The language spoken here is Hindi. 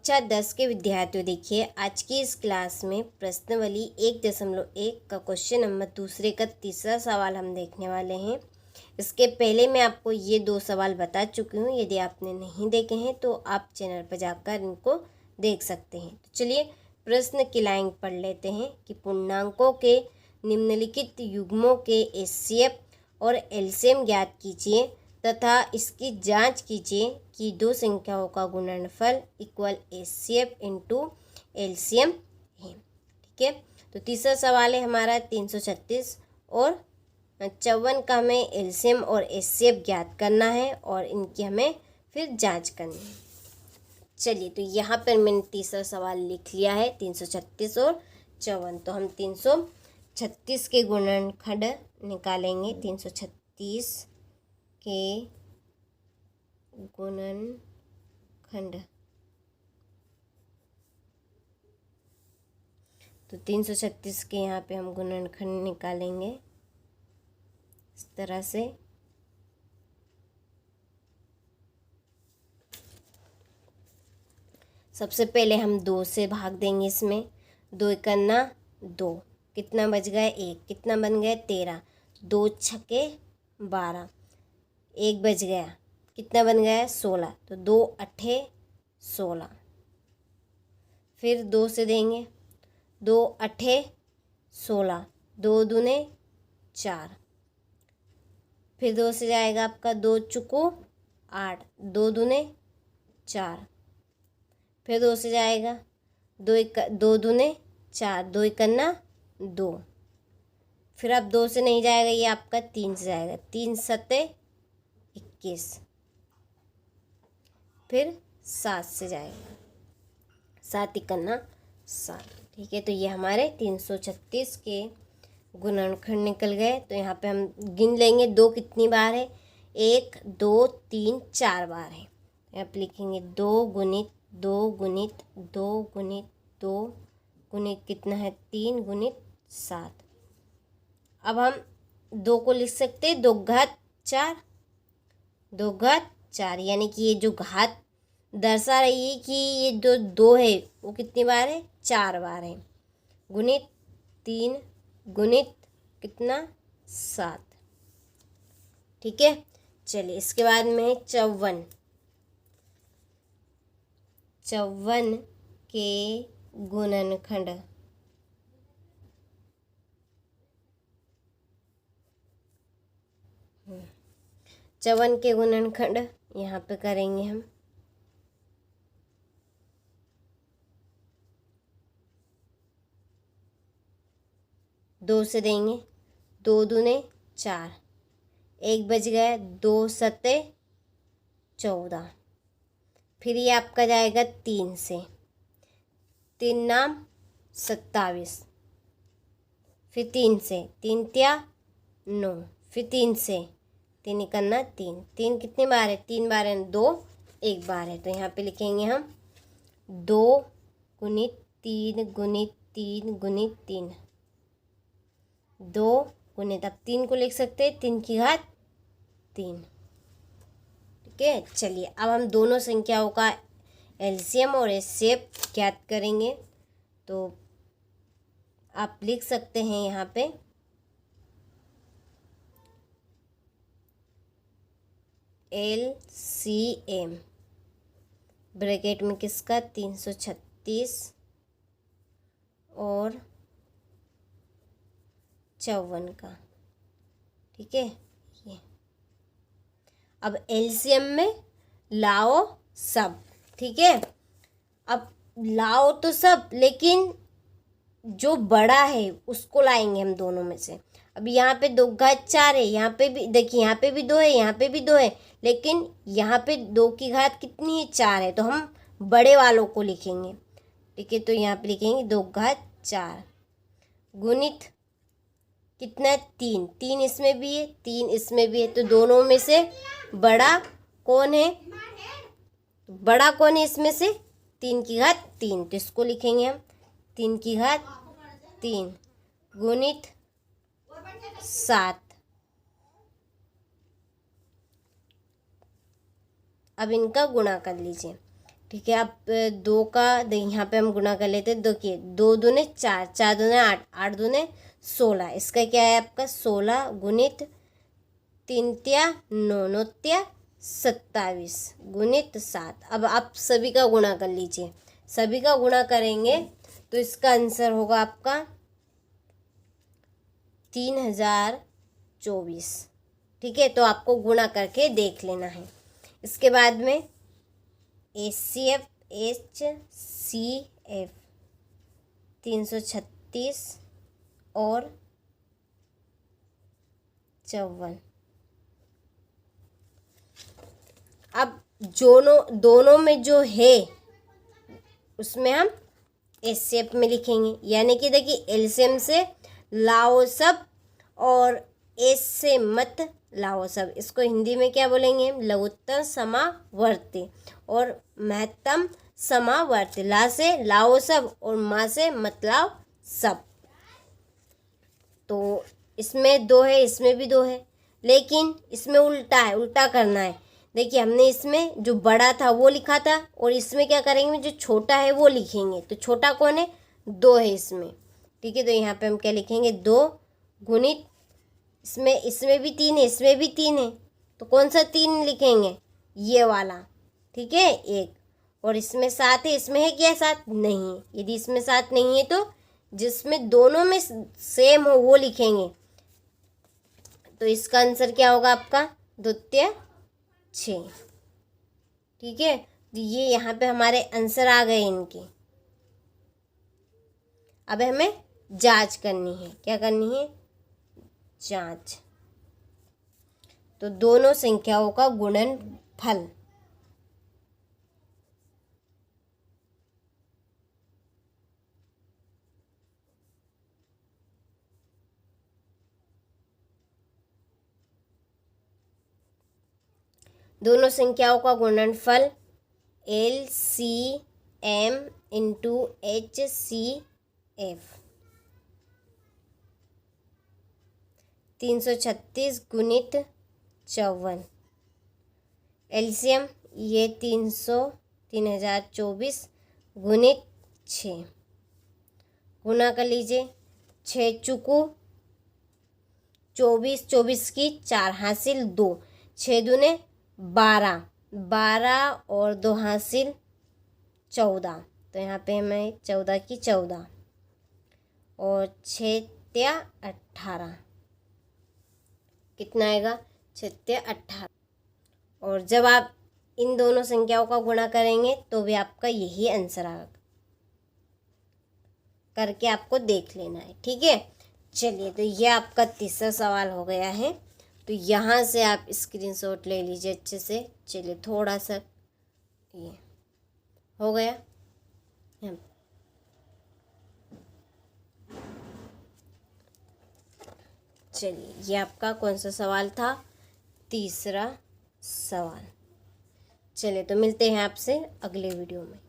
कक्षा 10 के विद्यार्थियों, देखिए आज की इस क्लास में प्रश्नावली 1.1 का क्वेश्चन नंबर दूसरे का तीसरा सवाल हम देखने वाले हैं। इसके पहले मैं आपको ये 2 सवाल बता चुकी हूँ। यदि आपने नहीं देखे हैं तो आप चैनल पर जाकर इनको देख सकते हैं। तो चलिए प्रश्न की लाइन पढ़ लेते हैं कि पूर्णांकों के निम्नलिखित युग्मों के एचसीएफ और एलसीएम ज्ञात कीजिए तथा इसकी जांच कीजिए कि दो संख्याओं का गुणनफल इक्वल एचसीएफ इंटू एलसीएम है। ठीक है, तो तीसरा सवाल है हमारा 336 और 54 का हमें एलसीएम और एचसीएफ ज्ञात करना है और इनकी हमें फिर जांच करनी है। चलिए, तो यहाँ पर मैंने तीसरा सवाल लिख लिया है 336 और 54। तो हम 336 के गुणनखंड निकालेंगे। 336 के गुणनखंड, तो 336 के यहाँ पे हम गुणनखंड निकालेंगे इस तरह से। सबसे पहले हम 2 से भाग देंगे इसमें। 2 एकन्ना 2, कितना बच गया 1, कितना बन गया 13, 2 छक्के 12, 1 बच गया, कितना बन गया 16, तो 2 अट्ठे 16। फिर 2 से देंगे, 2 अट्ठे 16, 2 दूने 4। फिर 2 से जाएगा आपका 2 चुको 8, 2 दूने 4। फिर 2 से जाएगा 2 दूने 4, 2 एकन्ना 2। फिर अब 2 से नहीं जाएगा, ये आपका 3 से जाएगा, 3 सत्ते 21। फिर 7 से जाएगा, 7 एकन्ना 7। ठीक है, तो ये हमारे 336 के गुणनखंड निकल गए। तो यहाँ पे हम गिन लेंगे 2 कितनी बार है, 1 2 3 4 बार है। यहाँ पे लिखेंगे 2 गुणित 2 गुणित 2 गुणित 2 गुणित कितना है 3 गुणित 7। अब हम 2 को लिख सकते हैं 2 घात 4, 2 घात 4, यानी कि ये जो घात दर्शा रही है कि ये जो 2 है वो कितनी बार है 4 बार है। गुणित 3 गुणित कितना 7। ठीक है, चलिए इसके बाद में है 54। 54 के गुणनखंड, चवन के गुणनखंड यहाँ पे करेंगे हम। दो से देंगे, 2 दूने 4, 1 बच गया, 2 सत्ते 14। फिर ये आपका जाएगा 3 से, 3 नाम 27। फिर 3 से, 3 त्या 9। फिर 3 से, 3 इकन्ना 3, 3 कितनी बार है 3 बार है, 2 1 बार है। तो यहाँ पे लिखेंगे हम 2 गुणित 3 गुणित 3 गुणित 3, 2 गुणित, अब 3 को लिख सकते हैं 3 की घात 3। ठीक है, चलिए अब हम दोनों संख्याओं का एलसीएम और एचसीएफ ज्ञात करेंगे। तो आप लिख सकते हैं यहाँ पे एलसीएम ब्रैकेट में किसका 336 और 54 का। ठीक है, ये अब एलसीएम में लाओ सब। ठीक है, अब लाओ तो सब, लेकिन जो बड़ा है उसको लाएंगे हम दोनों में से। अब यहाँ पे 2 घात 4 है, यहाँ पे भी देखिए, यहाँ पे भी 2 है, यहाँ पे भी 2 है, लेकिन यहाँ पे 2 की घात कितनी है 4 है, तो हम बड़े वालों को लिखेंगे। ठीक है, तो यहाँ पे लिखेंगे 2 घात 4 गुणित कितना है 3, 3 इसमें भी है 3 इसमें भी है, तो दोनों में से बड़ा कौन है, बड़ा कौन है इसमें से 3 की घात 3, तो इसको लिखेंगे हम 3 की घात 3 गुणित 7। अब इनका गुणा कर लीजिए, ठीक है। अब 2 का यहाँ पे हम गुना कर लेते हैं। देखिए 2 दूने 4, 4 दूने 8, 8 दूने 16। इसका क्या है आपका 16 गुणित 3 तिया 9, 9 तिया 27 गुणित 7। अब आप सभी का गुणा कर लीजिए। सभी का गुणा करेंगे तो इसका आंसर होगा आपका 3024। ठीक है, तो आपको गुणा करके देख लेना है। इसके बाद में HCF 336 और 54। अब दोनों में जो है उसमें हम HCF में लिखेंगे, यानी कि देखिए एलसीएम से लाओ सब और एस से मत लाओ सब। इसको हिंदी में क्या बोलेंगे? लघुत्तम समावर्ती और महत्तम समावर्ती। ला से लाओ सब और मा से मत लाओ सब। तो इसमें 2 है, इसमें भी 2 है, लेकिन इसमें उल्टा है, उल्टा करना है। देखिए हमने इसमें जो बड़ा था वो लिखा था और इसमें क्या करेंगे, जो छोटा है वो लिखेंगे। तो छोटा कौन है? 2 है इसमें। ठीक है, तो यहाँ पे हम क्या लिखेंगे? 2 गुणित इसमें भी 3 है, इसमें भी 3 है, तो कौन सा 3 लिखेंगे? ये वाला। ठीक है, 1। और इसमें 7 है, इसमें है क्या 7? नहीं है। यदि इसमें 7 नहीं है तो जिसमें दोनों में सेम हो वो लिखेंगे। तो इसका आंसर क्या होगा आपका? 2 तिया 6। ठीक है, तो ये यहाँ पे हमारे आंसर आ गए इनके। अब हमें जांच करनी है। क्या करनी है? जांच। तो दोनों संख्याओं का गुणनफल। दोनों संख्याओं का गुणनफल LCM इंटू HCF। 336 गुणित 54। एलसीएम ये 3024 गुणित 6। गुना कर लीजिए। 6 चुकू 24, 24 की 4 हासिल 2, 6 दूने 12, 12 और 2 हासिल 14। तो यहाँ पे हमें 14 की 14 और 6 तिया 18। कितना आएगा? 6 तिया 18। और जब आप इन दोनों संख्याओं का गुणा करेंगे तो भी आपका यही आंसर आएगा। करके आपको देख लेना है। ठीक है, चलिए, तो ये आपका तीसरा सवाल हो गया है। तो यहाँ से आप स्क्रीनशॉट ले लीजिए अच्छे से। चलिए, थोड़ा सा ये हो गया। चलिए, ये आपका कौन सा सवाल था? तीसरा सवाल। चलिए, तो मिलते हैं आपसे अगले वीडियो में।